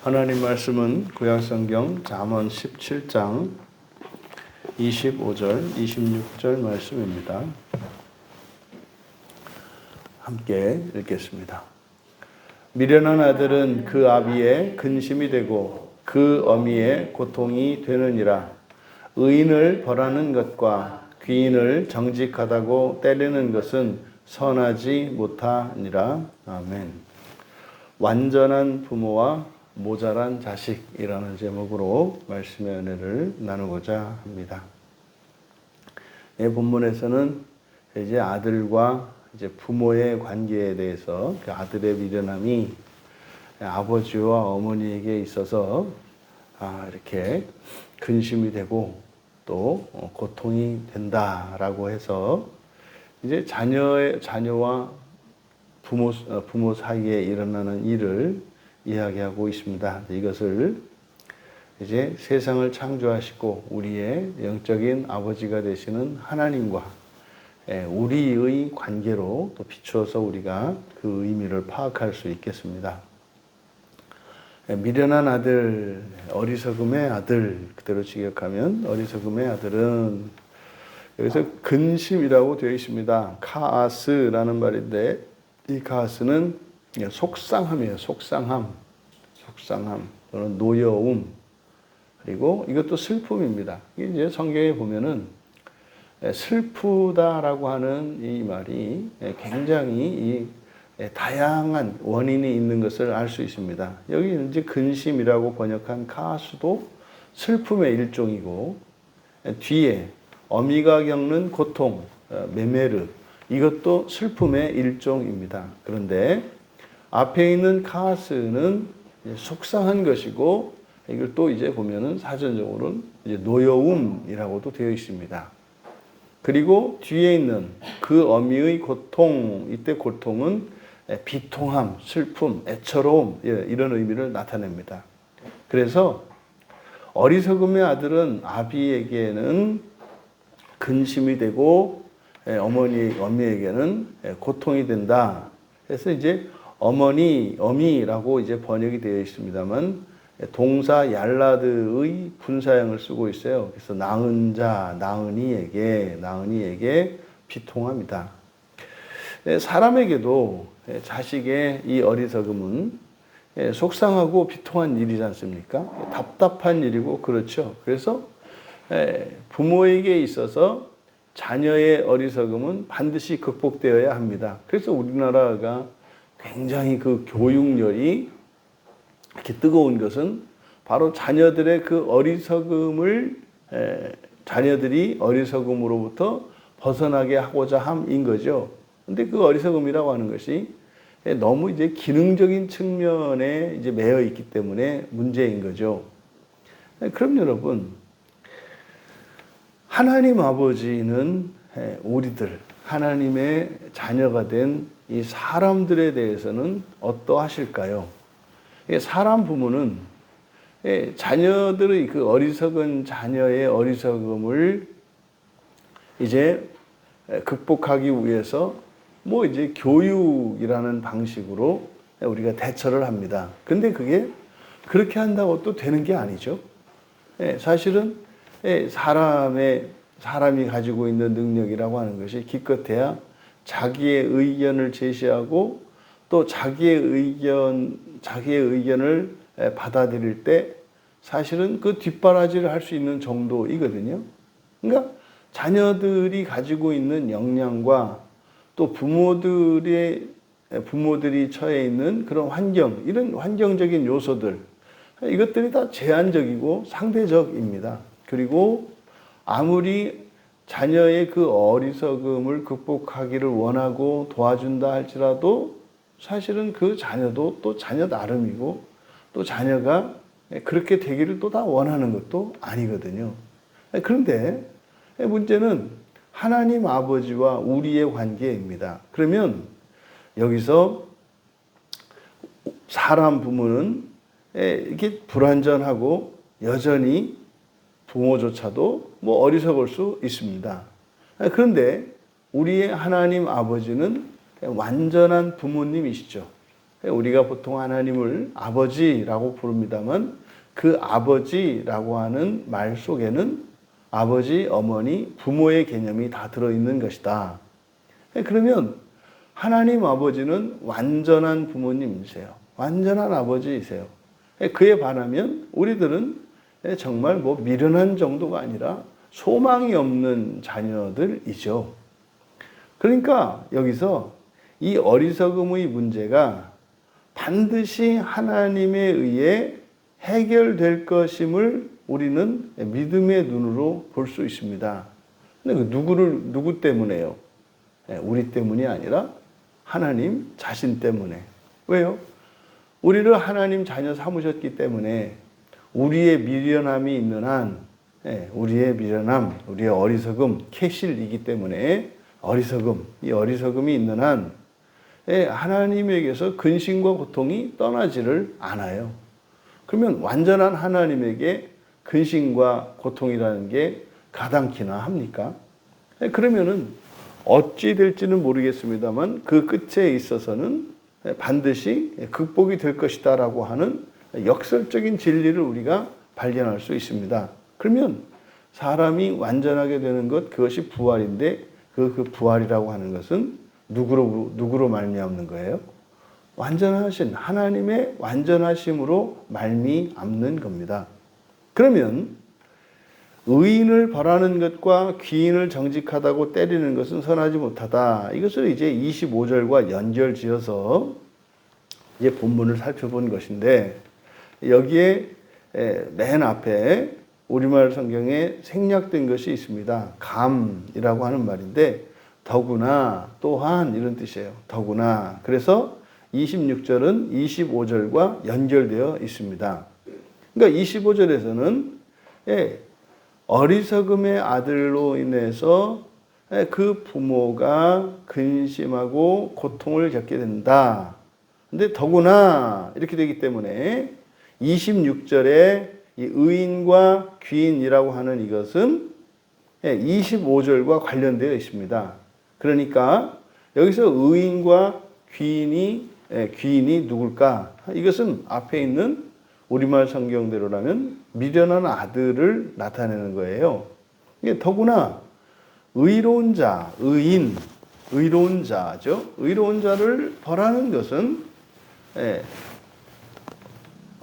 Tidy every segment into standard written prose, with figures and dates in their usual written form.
하나님 말씀은 구약성경 잠언 17장 25절, 26절 말씀입니다. 함께 읽겠습니다. 미련한 아들은 그 아비의 근심이 되고 그 어미의 고통이 되느니라. 의인을 벌하는 것과 귀인을 정직하다고 때리는 것은 선하지 못하니라. 아멘. 완전한 부모와 모자란 자식이라는 제목으로 말씀의 은혜를 나누고자 합니다. 이 본문에서는 이제 아들과 이제 부모의 관계에 대해서 그 아들의 미련함이 아버지와 어머니에게 있어서 이렇게 근심이 되고 또 고통이 된다라고 해서 이제 자녀와 부모 사이에 일어나는 일을 이야기하고 있습니다. 이것을 이제 세상을 창조하시고 우리의 영적인 아버지가 되시는 하나님과 우리의 관계로 또 비추어서 우리가 그 의미를 파악할 수 있겠습니다. 미련한 아들, 어리석음의 아들, 그대로 직역하면 어리석음의 아들은 여기서 근심이라고 되어 있습니다. 카아스라는 말인데 이 카아스는 속상함이에요. 속상함 또는 노여움, 그리고 이것도 슬픔입니다. 이제 성경에 보면은 슬프다라고 하는 이 말이 굉장히 다양한 원인이 있는 것을 알 수 있습니다. 여기 이제 근심이라고 번역한 카아스도 슬픔의 일종이고, 뒤에 어미가 겪는 고통, 메메르, 이것도 슬픔의 일종입니다. 그런데 앞에 있는 카아스는 속상한 것이고, 이걸 또 이제 보면은 사전적으로는 이제 노여움이라고도 되어 있습니다. 그리고 뒤에 있는 그 어미의 고통, 이때 고통은 비통함, 슬픔, 애처로움, 이런 의미를 나타냅니다. 그래서 어리석음의 아들은 아비에게는 근심이 되고 어미에게는 고통이 된다. 그래서 이제 어미라고 이제 번역이 되어 있습니다만 동사 얄라드의 분사형을 쓰고 있어요. 그래서 낳은 자, 낳은이에게 비통합니다. 사람에게도 자식의 이 어리석음은 속상하고 비통한 일이지 않습니까? 답답한 일이고 그렇죠. 그래서 부모에게 있어서 자녀의 어리석음은 반드시 극복되어야 합니다. 그래서 우리나라가 굉장히 그 교육열이 이렇게 뜨거운 것은 바로 자녀들의 그 자녀들이 어리석음으로부터 벗어나게 하고자 함인 거죠. 근데 그 어리석음이라고 하는 것이 너무 이제 기능적인 측면에 이제 매여 있기 때문에 문제인 거죠. 그럼 여러분, 하나님 아버지는 우리들, 하나님의 자녀가 된 이 사람들에 대해서는 어떠하실까요? 사람 부모는 자녀들의 그 어리석은 자녀의 어리석음을 이제 극복하기 위해서 뭐 이제 교육이라는 방식으로 우리가 대처를 합니다. 근데 그게 그렇게 한다고 또 되는 게 아니죠. 사실은 사람이 가지고 있는 능력이라고 하는 것이 기껏해야 자기의 의견을 제시하고 또 자기의 의견을 받아들일 때 사실은 그 뒷바라지를 할 수 있는 정도이거든요. 그러니까 자녀들이 가지고 있는 역량과 또 부모들이 처해 있는 그런 환경, 이런 환경적인 요소들, 이것들이 다 제한적이고 상대적입니다. 그리고 아무리 자녀의 그 어리석음을 극복하기를 원하고 도와준다 할지라도 사실은 그 자녀도 또 자녀 나름이고 또 자녀가 그렇게 되기를 또 다 원하는 것도 아니거든요. 그런데 문제는 하나님 아버지와 우리의 관계입니다. 그러면 여기서 사람 부모는 이렇게 불완전하고 여전히 부모조차도 뭐 어리석을 수 있습니다. 그런데 우리의 하나님 아버지는 완전한 부모님이시죠. 우리가 보통 하나님을 아버지라고 부릅니다만 그 아버지라고 하는 말 속에는 아버지, 어머니, 부모의 개념이 다 들어있는 것이다. 그러면 하나님 아버지는 완전한 부모님이세요. 완전한 아버지이세요. 그에 반하면 우리들은 정말 뭐 미련한 정도가 아니라 소망이 없는 자녀들이죠. 그러니까 여기서 이 어리석음의 문제가 반드시 하나님에 의해 해결될 것임을 우리는 믿음의 눈으로 볼 수 있습니다. 근데 누구 때문에요? 우리 때문이 아니라 하나님 자신 때문에. 왜요? 우리를 하나님 자녀 삼으셨기 때문에 우리의 미련함이 있는 한, 우리의 미련함, 우리의 어리석음, 캐실이기 때문에 이 어리석음이 있는 한 하나님에게서 근심과 고통이 떠나지를 않아요. 그러면 완전한 하나님에게 근심과 고통이라는 게 가당키나 합니까? 그러면은 어찌 될지는 모르겠습니다만 그 끝에 있어서는 반드시 극복이 될 것이다라고 하는 역설적인 진리를 우리가 발견할 수 있습니다. 그러면 사람이 완전하게 되는 것, 그것이 부활인데 그 부활이라고 하는 것은 누구로 말미암는 거예요? 완전하신 하나님의 완전하심으로 말미암는 겁니다. 그러면 의인을 벌하는 것과 귀인을 정직하다고 때리는 것은 선하지 못하다. 이것을 이제 25절과 연결지어서 이제 본문을 살펴본 것인데 여기에 맨 앞에 우리말 성경에 생략된 것이 있습니다. 감이라고 하는 말인데 더구나, 또한 이런 뜻이에요. 더구나. 그래서 26절은 25절과 연결되어 있습니다. 그러니까 25절에서는 어리석음의 아들로 인해서 그 부모가 근심하고 고통을 겪게 된다. 근데 더구나 이렇게 되기 때문에 26절에 이 의인과 귀인이라고 하는 이것은 25절과 관련되어 있습니다. 그러니까 여기서 의인과 귀인이 누굴까? 이것은 앞에 있는 우리말 성경대로라면 미련한 아들을 나타내는 거예요. 이게 더구나 의로운 자, 의로운 자죠. 의로운 자를 벌하는 것은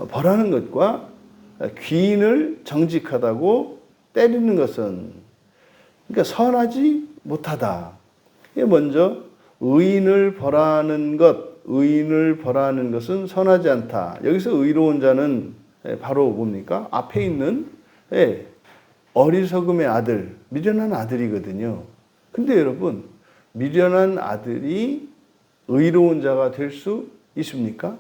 벌하는 것과 귀인을 정직하다고 때리는 것은 그러니까 선하지 못하다. 먼저 의인을 벌하는 것은 선하지 않다. 여기서 의로운 자는 바로 뭡니까? 앞에 있는 어리석음의 아들, 미련한 아들이거든요. 근데 여러분, 미련한 아들이 의로운 자가 될 수 있습니까?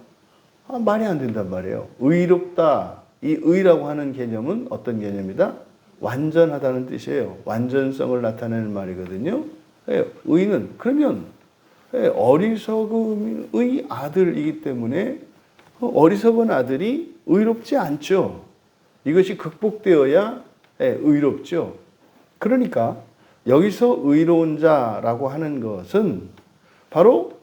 말이 안 된단 말이에요. 의롭다. 이 의라고 하는 개념은 어떤 개념이다? 완전하다는 뜻이에요. 완전성을 나타내는 말이거든요. 의는 그러면 어리석음의 아들이기 때문에 어리석은 아들이 의롭지 않죠. 이것이 극복되어야 의롭죠. 그러니까 여기서 의로운 자라고 하는 것은 바로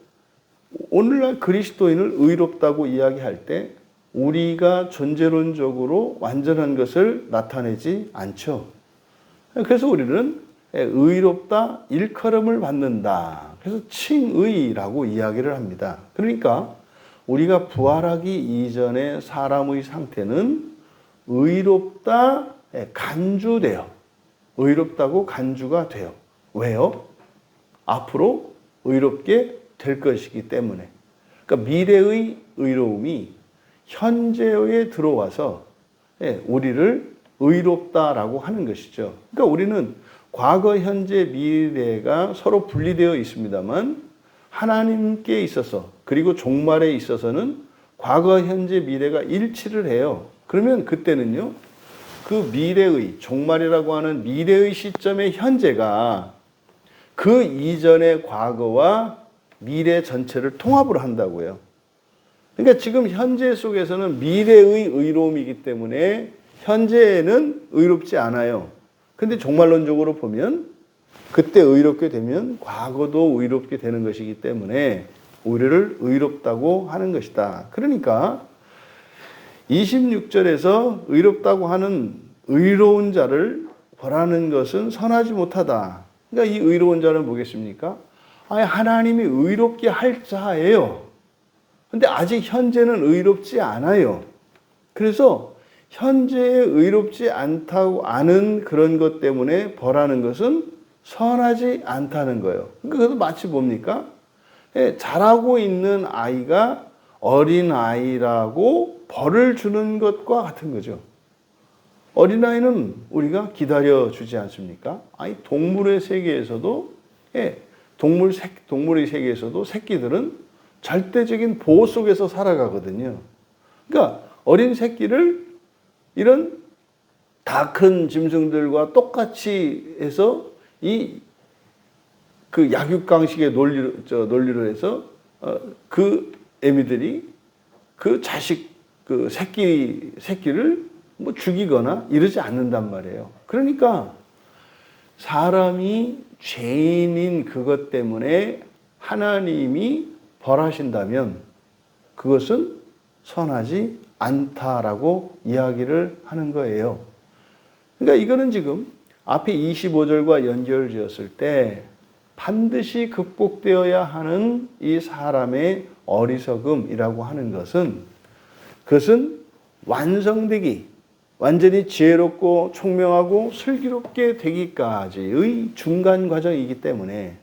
오늘날 그리스도인을 의롭다고 이야기할 때 우리가 존재론적으로 완전한 것을 나타내지 않죠. 그래서 우리는 의롭다, 일컬음을 받는다. 그래서 칭의라고 이야기를 합니다. 그러니까 우리가 부활하기 이전의 사람의 상태는 의롭다, 간주돼요. 의롭다고 간주가 돼요. 왜요? 앞으로 의롭게 될 것이기 때문에. 그러니까 미래의 의로움이 현재에 들어와서 우리를 의롭다라고 하는 것이죠. 그러니까 우리는 과거, 현재, 미래가 서로 분리되어 있습니다만 하나님께 있어서 그리고 종말에 있어서는 과거, 현재, 미래가 일치를 해요. 그러면 그때는요, 그 미래의, 종말이라고 하는 미래의 시점의 현재가 그 이전의 과거와 미래 전체를 통합을 한다고요. 그러니까 지금 현재 속에서는 미래의 의로움이기 때문에 현재에는 의롭지 않아요. 근데 종말론적으로 보면 그때 의롭게 되면 과거도 의롭게 되는 것이기 때문에 우리를 의롭다고 하는 것이다. 그러니까 26절에서 의롭다고 하는 의로운 자를 벌하는 것은 선하지 못하다. 그러니까 이 의로운 자는 뭐겠습니까? 아니, 하나님이 의롭게 할 자예요. 근데 아직 현재는 의롭지 않아요. 그래서 현재에 의롭지 않다고 아는 그런 것 때문에 벌하는 것은 선하지 않다는 거예요. 그것도 마치 뭡니까? 자라고 있는 아이가 어린 아이라고 벌을 주는 것과 같은 거죠. 어린아이는 우리가 기다려주지 않습니까? 아니, 동물의 세계에서도, 동물의 세계에서도 새끼들은 절대적인 보호 속에서 살아가거든요. 그러니까 어린 새끼를 이런 다 큰 짐승들과 똑같이 해서 그 약육강식의 논리로 해서 그 애미들이 그 그 새끼를 뭐 죽이거나 이러지 않는단 말이에요. 그러니까 사람이 죄인인 그것 때문에 하나님이 벌하신다면 그것은 선하지 않다라고 이야기를 하는 거예요. 그러니까 이거는 지금 앞에 25절과 연결지었을 때 반드시 극복되어야 하는 이 사람의 어리석음이라고 하는 그것은 완성되기, 완전히 지혜롭고 총명하고 슬기롭게 되기까지의 중간 과정이기 때문에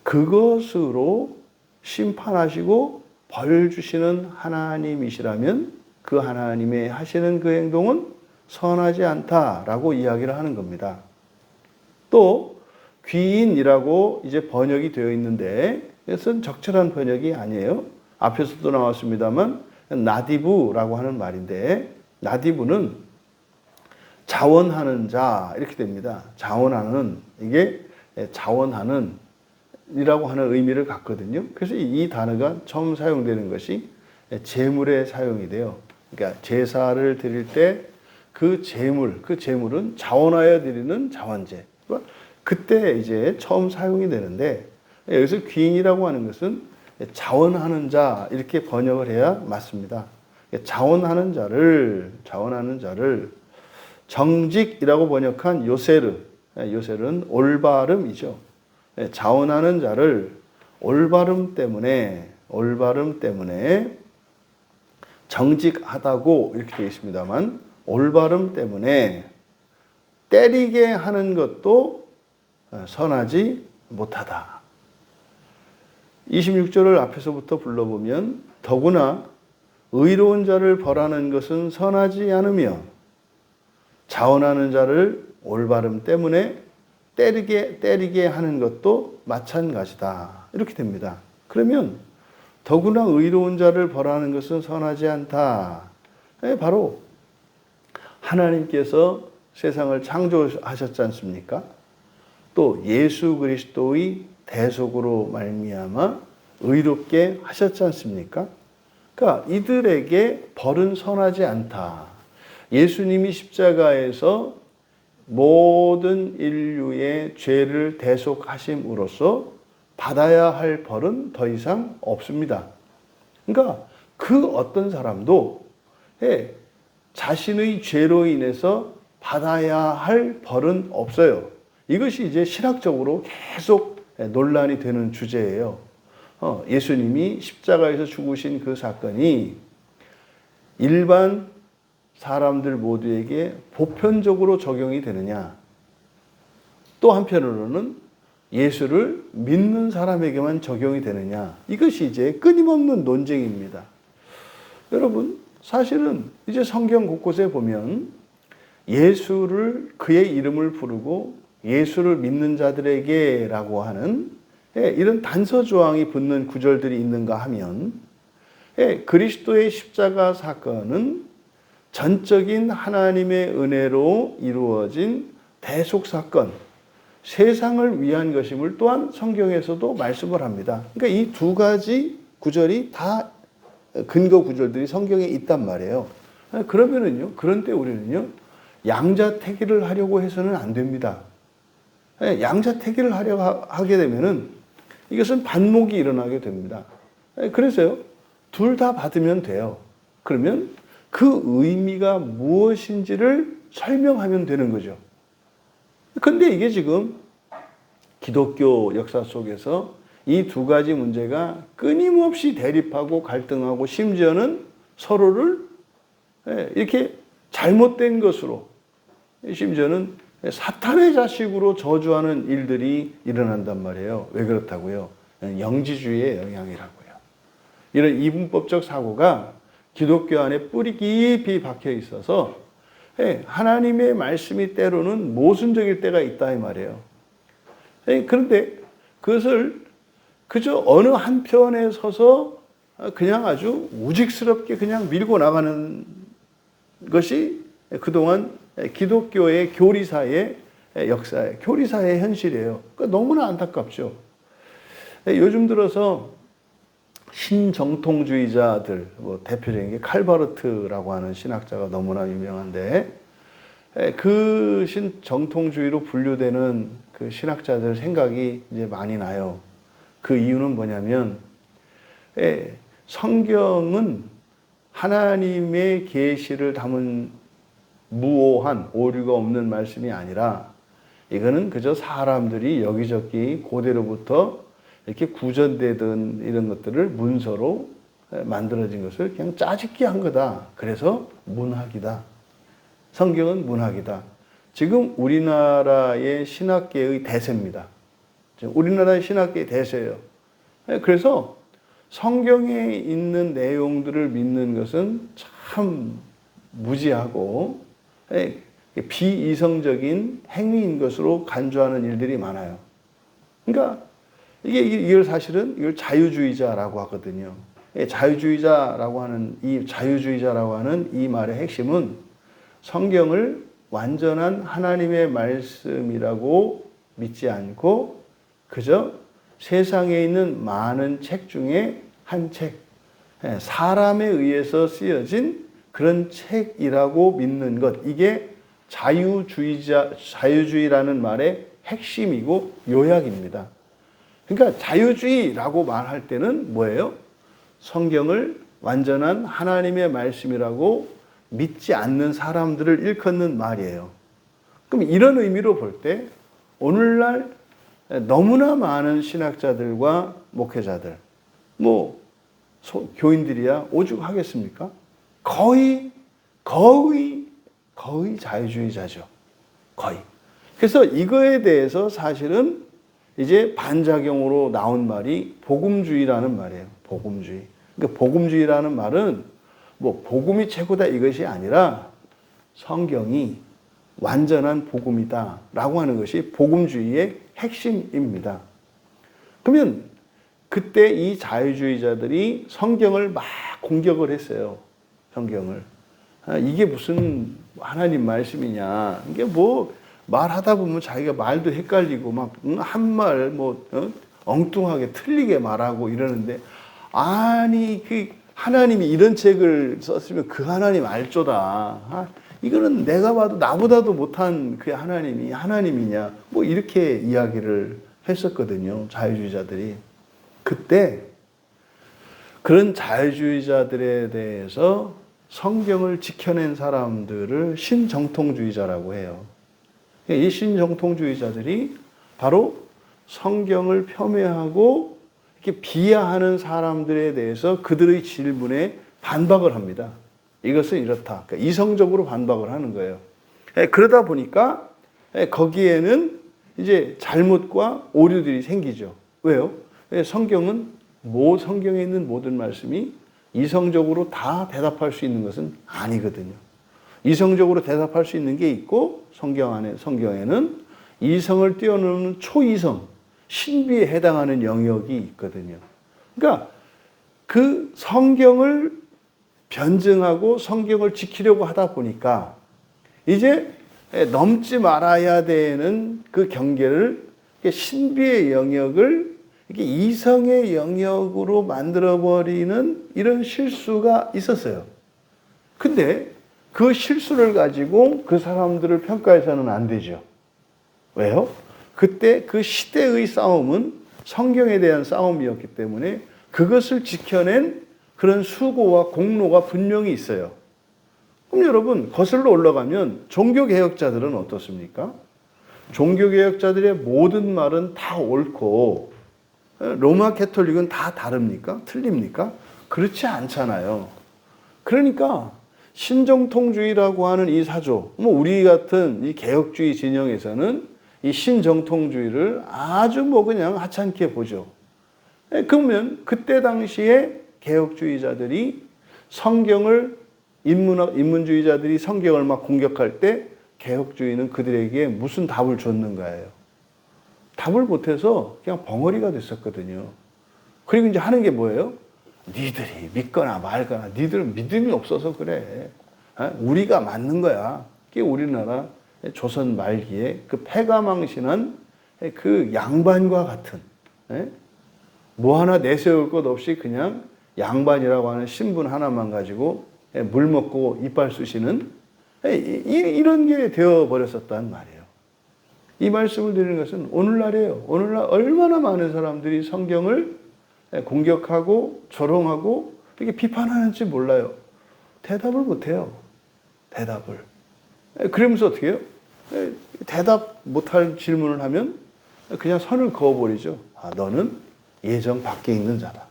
그것으로 심판하시고 벌 주시는 하나님이시라면 그 하나님의 하시는 그 행동은 선하지 않다라고 이야기를 하는 겁니다. 또 귀인이라고 이제 번역이 되어 있는데 이것은 적절한 번역이 아니에요. 앞에서도 나왔습니다만 나디브라고 하는 말인데 나디브는 자원하는 자 이렇게 됩니다. 자원하는 이게 자원하는 이라고 하는 의미를 갖거든요. 그래서 이 단어가 처음 사용되는 것이 제물에 사용이 돼요. 그러니까 제사를 드릴 때 그 제물은 자원하여 드리는 자원제. 그때 이제 처음 사용이 되는데 여기서 귀인이라고 하는 것은 자원하는 자 이렇게 번역을 해야 맞습니다. 자원하는 자를 정직이라고 번역한 요셀은 올바름이죠. 자원하는 자를 올바름 때문에 정직하다고 이렇게 되어 있습니다만 올바름 때문에 때리게 하는 것도 선하지 못하다. 26절을 앞에서부터 불러보면 더구나 의로운 자를 벌하는 것은 선하지 않으며 자원하는 자를 올바름 때문에 때리게 하는 것도 마찬가지다. 이렇게 됩니다. 그러면 더구나 의로운 자를 벌하는 것은 선하지 않다. 바로 하나님께서 세상을 창조하셨지 않습니까? 또 예수 그리스도의 대속으로 말미암아 의롭게 하셨지 않습니까? 그러니까 이들에게 벌은 선하지 않다. 예수님이 십자가에서 모든 인류의 죄를 대속하심으로써 받아야 할 벌은 더 이상 없습니다. 그러니까 그 어떤 사람도 자신의 죄로 인해서 받아야 할 벌은 없어요. 이것이 이제 신학적으로 계속 논란이 되는 주제예요. 예수님이 십자가에서 죽으신 그 사건이 일반 사람들 모두에게 보편적으로 적용이 되느냐? 또 한편으로는 예수를 믿는 사람에게만 적용이 되느냐? 이것이 이제 끊임없는 논쟁입니다. 여러분, 사실은 이제 성경 곳곳에 보면 예수를 그의 이름을 부르고 예수를 믿는 자들에게라고 하는 이런 단서 조항이 붙는 구절들이 있는가 하면 그리스도의 십자가 사건은 전적인 하나님의 은혜로 이루어진 대속 사건, 세상을 위한 것임을 또한 성경에서도 말씀을 합니다. 그러니까 이 두 가지 구절이 다 근거 구절들이 성경에 있단 말이에요. 그러면은요, 그런 때 우리는요, 양자택일을 하려고 해서는 안 됩니다. 양자택일을 하게 되면은 이것은 반목이 일어나게 됩니다. 그래서요, 둘 다 받으면 돼요. 그러면 그 의미가 무엇인지를 설명하면 되는 거죠. 근데 이게 지금 기독교 역사 속에서 이 두 가지 문제가 끊임없이 대립하고 갈등하고 심지어는 서로를 이렇게 잘못된 것으로, 심지어는 사탄의 자식으로 저주하는 일들이 일어난단 말이에요. 왜 그렇다고요? 영지주의의 영향이라고요. 이런 이분법적 사고가 기독교 안에 뿌리 깊이 박혀 있어서 하나님의 말씀이 때로는 모순적일 때가 있다 이 말이에요. 그런데 그것을 그저 어느 한편에 서서 그냥 아주 우직스럽게 그냥 밀고 나가는 것이 그동안 기독교의 교리사의 역사에, 교리사의 현실이에요. 그러니까 너무나 안타깝죠. 요즘 들어서 신정통주의자들, 뭐 대표적인 게 칼바르트라고 하는 신학자가 너무나 유명한데, 그 신정통주의로 분류되는 그 신학자들 생각이 이제 많이 나요. 그 이유는 뭐냐면, 성경은 하나님의 계시를 담은 무오한 오류가 없는 말씀이 아니라 이거는 그저 사람들이 여기저기 고대로부터 이렇게 구전되던 이런 것들을 문서로 만들어진 것을 그냥 짜집기 한 거다. 그래서 문학이다. 성경은 문학이다. 지금 우리나라의 신학계의 대세입니다. 우리나라의 신학계의 대세예요. 그래서 성경에 있는 내용들을 믿는 것은 참 무지하고 비이성적인 행위인 것으로 간주하는 일들이 많아요. 그러니까 이걸 사실은 이걸 자유주의자라고 하거든요. 자유주의자라고 하는 이 말의 핵심은 성경을 완전한 하나님의 말씀이라고 믿지 않고 그저 세상에 있는 많은 책 중에 한 책, 사람에 의해서 쓰여진 그런 책이라고 믿는 것, 이게 자유주의라는 말의 핵심이고 요약입니다. 그러니까 자유주의라고 말할 때는 뭐예요? 성경을 완전한 하나님의 말씀이라고 믿지 않는 사람들을 일컫는 말이에요. 그럼 이런 의미로 볼 때 오늘날 너무나 많은 신학자들과 목회자들, 교인들이야 오죽하겠습니까? 거의 자유주의자죠. 거의. 그래서 이거에 대해서 사실은 이제 반작용으로 나온 말이 복음주의라는 말이에요. 복음주의. 그러니까 복음주의라는 말은 복음이 최고다 이것이 아니라 성경이 완전한 복음이다 라고 하는 것이 복음주의의 핵심입니다. 그러면 그때 이 자유주의자들이 성경을 막 공격을 했어요. 성경을. 이게 무슨 하나님 말씀이냐. 이게 말하다 보면 자기가 말도 헷갈리고 한 말 엉뚱하게 틀리게 말하고 이러는데, 아니 그 하나님이 이런 책을 썼으면 그 하나님 알조다. 이거는 내가 봐도 나보다도 못한 그 하나님이 하나님이냐. 이렇게 이야기를 했었거든요. 자유주의자들이. 그때 그런 자유주의자들에 대해서 성경을 지켜낸 사람들을 신정통주의자라고 해요. 이 신정통주의자들이 바로 성경을 폄훼하고 이렇게 비하하는 사람들에 대해서 그들의 질문에 반박을 합니다. 이것은 이렇다. 그러니까 이성적으로 반박을 하는 거예요. 그러다 보니까 거기에는 이제 잘못과 오류들이 생기죠. 왜요? 성경에 있는 모든 말씀이 이성적으로 다 대답할 수 있는 것은 아니거든요. 이성적으로 대답할 수 있는 게 있고, 성경에는 이성을 뛰어넘는 초이성, 신비에 해당하는 영역이 있거든요. 그러니까 그 성경을 변증하고 성경을 지키려고 하다 보니까 이제 넘지 말아야 되는 그 경계를, 신비의 영역을 이렇게 이성의 영역으로 만들어버리는 이런 실수가 있었어요. 근데 그 실수를 가지고 그 사람들을 평가해서는 안 되죠. 왜요? 그때 그 시대의 싸움은 성경에 대한 싸움이었기 때문에 그것을 지켜낸 그런 수고와 공로가 분명히 있어요. 그럼 여러분 거슬러 올라가면 종교개혁자들은 어떻습니까? 종교개혁자들의 모든 말은 다 옳고 로마 캐톨릭은 다 다릅니까? 틀립니까? 그렇지 않잖아요. 그러니까 신정통주의라고 하는 이 사조, 우리 같은 이 개혁주의 진영에서는 이 신정통주의를 아주 그냥 하찮게 보죠. 그러면 그때 당시에 개혁주의자들이 성경을 인문주의자들이 성경을 막 공격할 때 개혁주의는 그들에게 무슨 답을 줬는가예요. 답을 못해서 그냥 벙어리가 됐었거든요. 그리고 이제 하는 게 뭐예요? 니들이 믿거나 말거나 니들은 믿음이 없어서 그래. 우리가 맞는 거야. 그게 우리나라 조선 말기에 그 패가망신한 그 양반과 같은, 뭐 하나 내세울 것 없이 그냥 양반이라고 하는 신분 하나만 가지고 물 먹고 이빨 쑤시는 이런 게 되어버렸었단 말이에요. 이 말씀을 드리는 것은 오늘날이에요. 오늘날 얼마나 많은 사람들이 성경을 공격하고 조롱하고 이렇게 비판하는지 몰라요. 대답을 못해요. 대답을. 그러면서 어떻게 해요? 대답 못할 질문을 하면 그냥 선을 그어버리죠. 너는 예정 밖에 있는 자다.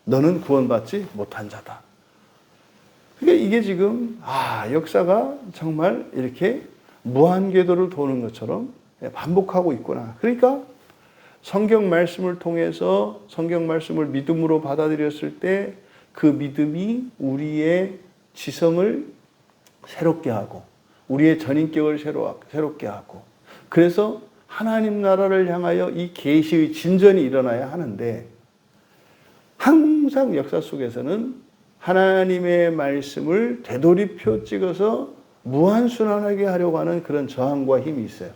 너는 구원받지 못한 자다. 그러니까 이게 지금 역사가 정말 이렇게 무한궤도를 도는 것처럼 반복하고 있구나. 그러니까 성경 말씀을 통해서 성경 말씀을 믿음으로 받아들였을 때 그 믿음이 우리의 지성을 새롭게 하고 우리의 전인격을 새롭게 하고 그래서 하나님 나라를 향하여 이 계시의 진전이 일어나야 하는데 항상 역사 속에서는 하나님의 말씀을 되돌이표 찍어서 무한순환하게 하려고 하는 그런 저항과 힘이 있어요.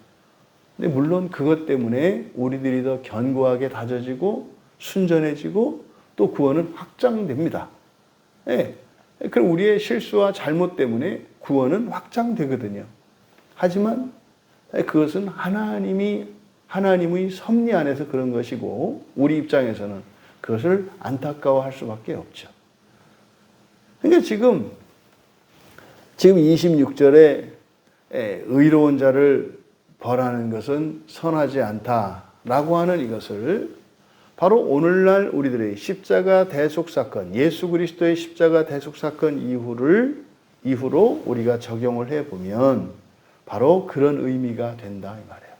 근데 물론 그것 때문에 우리들이 더 견고하게 다져지고 순전해지고 또 구원은 확장됩니다. 그럼 우리의 실수와 잘못 때문에 구원은 확장되거든요. 하지만 그것은 하나님의 섭리 안에서 그런 것이고 우리 입장에서는 그것을 안타까워할 수밖에 없죠. 그러니까 지금 26절에 의로운 자를 벌하는 것은 선하지 않다라고 하는 이것을 바로 오늘날 우리들의 십자가 대속 사건, 예수 그리스도의 십자가 대속 사건 이후로 우리가 적용을 해보면 바로 그런 의미가 된다 이 말이에요.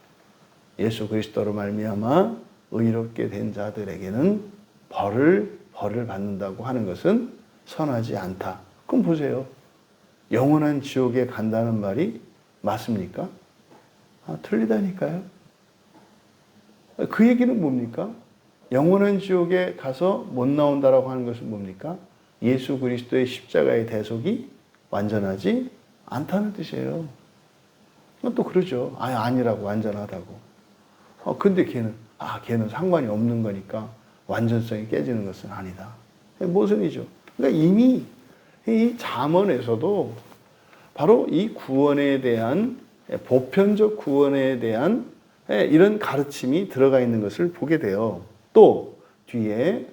예수 그리스도로 말미암아 의롭게 된 자들에게는 벌을 받는다고 하는 것은 선하지 않다. 그럼 보세요. 영원한 지옥에 간다는 말이 맞습니까? 틀리다니까요. 그 얘기는 뭡니까? 영원한 지옥에 가서 못 나온다라고 하는 것은 뭡니까? 예수 그리스도의 십자가의 대속이 완전하지 않다는 뜻이에요. 또 그러죠. 아니라고, 완전하다고. 근데 걔는 상관이 없는 거니까 완전성이 깨지는 것은 아니다. 모순이죠. 그러니까 이미 이 잠언에서도 바로 이 구원에 대한 보편적 구원에 대한 이런 가르침이 들어가 있는 것을 보게 돼요. 또 뒤에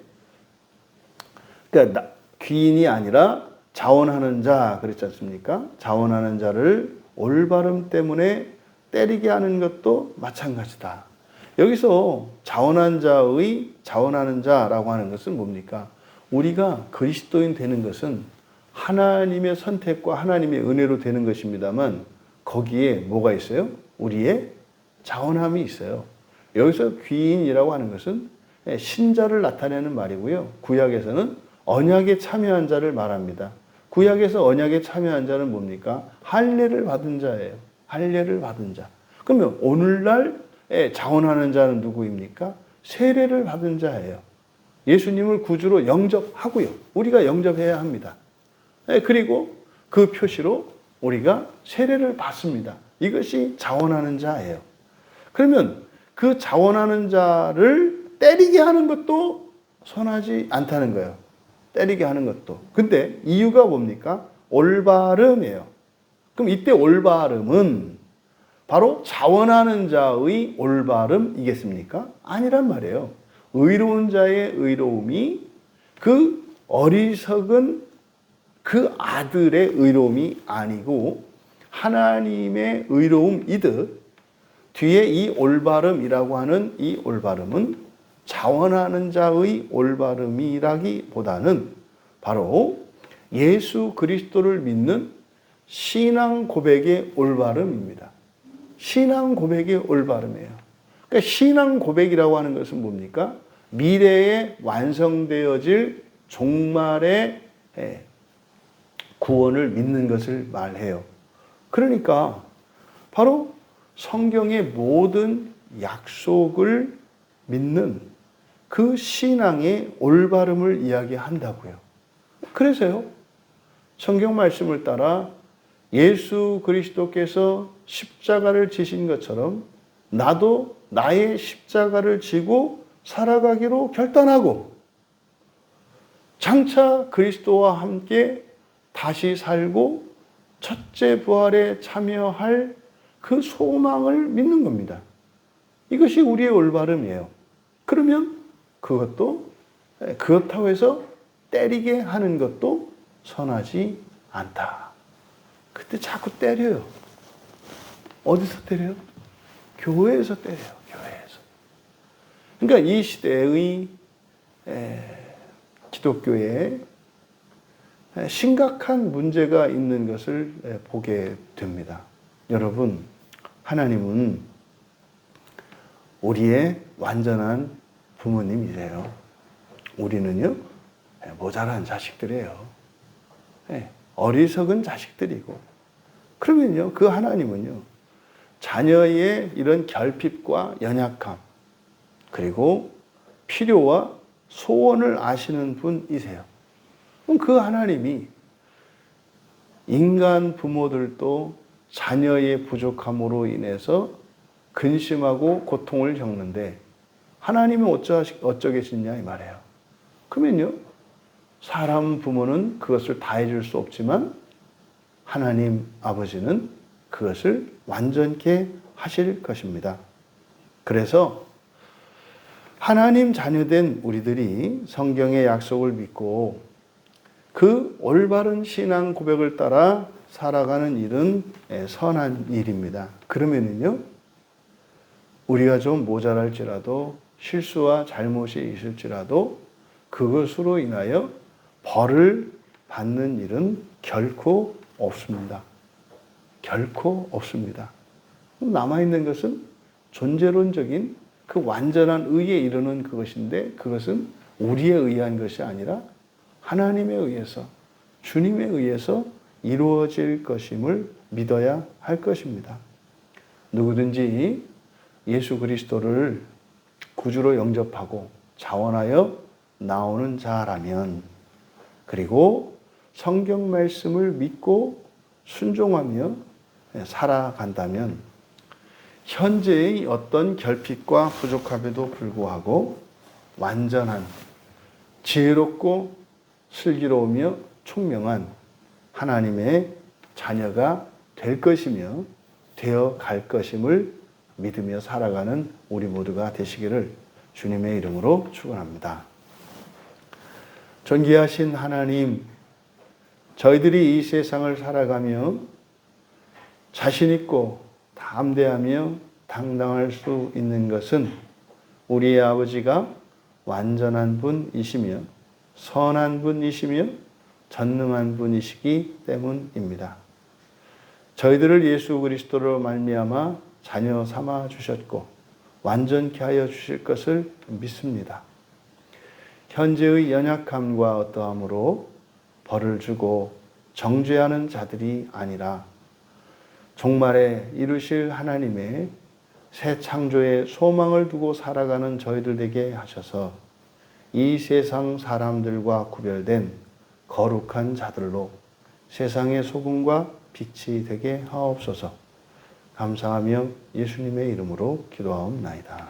그러니까 귀인이 아니라 자원하는 자 그랬지 않습니까? 자원하는 자를 올바름 때문에 때리게 하는 것도 마찬가지다. 여기서 자원하는 자라고 하는 것은 뭡니까? 우리가 그리스도인 되는 것은 하나님의 선택과 하나님의 은혜로 되는 것입니다만 거기에 뭐가 있어요? 우리의 자원함이 있어요. 여기서 귀인이라고 하는 것은 신자를 나타내는 말이고요. 구약에서는 언약에 참여한 자를 말합니다. 구약에서 언약에 참여한 자는 뭡니까? 할례를 받은 자예요. 할례를 받은 자. 그러면 오늘날 자원하는 자는 누구입니까? 세례를 받은 자예요. 예수님을 구주로 영접하고요. 우리가 영접해야 합니다. 그리고 그 표시로 우리가 세례를 받습니다. 이것이 자원하는 자예요. 그러면 그 자원하는 자를 때리게 하는 것도 선하지 않다는 거예요. 때리게 하는 것도. 근데 이유가 뭡니까? 올바름이에요. 그럼 이때 올바름은 바로 자원하는 자의 올바름이겠습니까? 아니란 말이에요. 의로운 자의 의로움이 그 어리석은 그 아들의 의로움이 아니고 하나님의 의로움이듯 뒤에 이 올바름이라고 하는 이 올바름은 자원하는 자의 올바름이라기보다는 바로 예수 그리스도를 믿는 신앙 고백의 올바름입니다. 신앙 고백의 올바름이에요. 그러니까 신앙 고백이라고 하는 것은 뭡니까? 미래에 완성되어질 종말의 구원을 믿는 것을 말해요. 그러니까 바로 성경의 모든 약속을 믿는 그 신앙의 올바름을 이야기한다고요. 그래서요, 성경 말씀을 따라 예수 그리스도께서 십자가를 지신 것처럼 나도 나의 십자가를 지고 살아가기로 결단하고 장차 그리스도와 함께 다시 살고 첫째 부활에 참여할 그 소망을 믿는 겁니다. 이것이 우리의 올바름이에요. 그러면 그것도 그렇다고 해서 때리게 하는 것도 선하지 않다. 그때 자꾸 때려요. 어디서 때려요? 교회에서 때려요. 교회에서. 그러니까 이 시대의 기독교에 심각한 문제가 있는 것을 보게 됩니다. 여러분, 하나님은 우리의 완전한 부모님이세요. 우리는요, 모자란 자식들이에요. 어리석은 자식들이고. 그러면요, 그 하나님은요, 자녀의 이런 결핍과 연약함, 그리고 필요와 소원을 아시는 분이세요. 그럼 그 하나님이 인간 부모들도 자녀의 부족함으로 인해서 근심하고 고통을 겪는데 하나님은 어쩌겠느냐 이 말이에요. 그러면요, 사람 부모는 그것을 다 해줄 수 없지만 하나님 아버지는 그것을 완전케 하실 것입니다. 그래서 하나님 자녀된 우리들이 성경의 약속을 믿고 그 올바른 신앙 고백을 따라 살아가는 일은 선한 일입니다. 그러면은요, 우리가 좀 모자랄지라도 실수와 잘못이 있을지라도 그것으로 인하여 벌을 받는 일은 결코 없습니다. 결코 없습니다. 남아있는 것은 존재론적인 그 완전한 의에 이르는 그것인데 그것은 우리에 의한 것이 아니라 하나님에 의해서, 주님에 의해서 이루어질 것임을 믿어야 할 것입니다. 누구든지 예수 그리스도를 구주로 영접하고 자원하여 나오는 자라면, 그리고 성경 말씀을 믿고 순종하며 살아간다면 현재의 어떤 결핍과 부족함에도 불구하고 완전한 지혜롭고 슬기로우며 총명한 하나님의 자녀가 될 것이며 되어 갈 것임을 믿으며 살아가는 우리 모두가 되시기를 주님의 이름으로 축원합니다. 존귀하신 하나님, 저희들이 이 세상을 살아가며 자신 있고 담대하며 당당할 수 있는 것은 우리의 아버지가 완전한 분이시며 선한 분이시며 전능한 분이시기 때문입니다. 저희들을 예수 그리스도로 말미암아 자녀 삼아 주셨고 완전케 하여 주실 것을 믿습니다. 현재의 연약함과 어떠함으로 벌을 주고 정죄하는 자들이 아니라 종말에 이루실 하나님의 새 창조의 소망을 두고 살아가는 저희들 되게 하셔서 이 세상 사람들과 구별된 거룩한 자들로 세상의 소금과 빛이 되게 하옵소서. 감사하며 예수님의 이름으로 기도하옵나이다.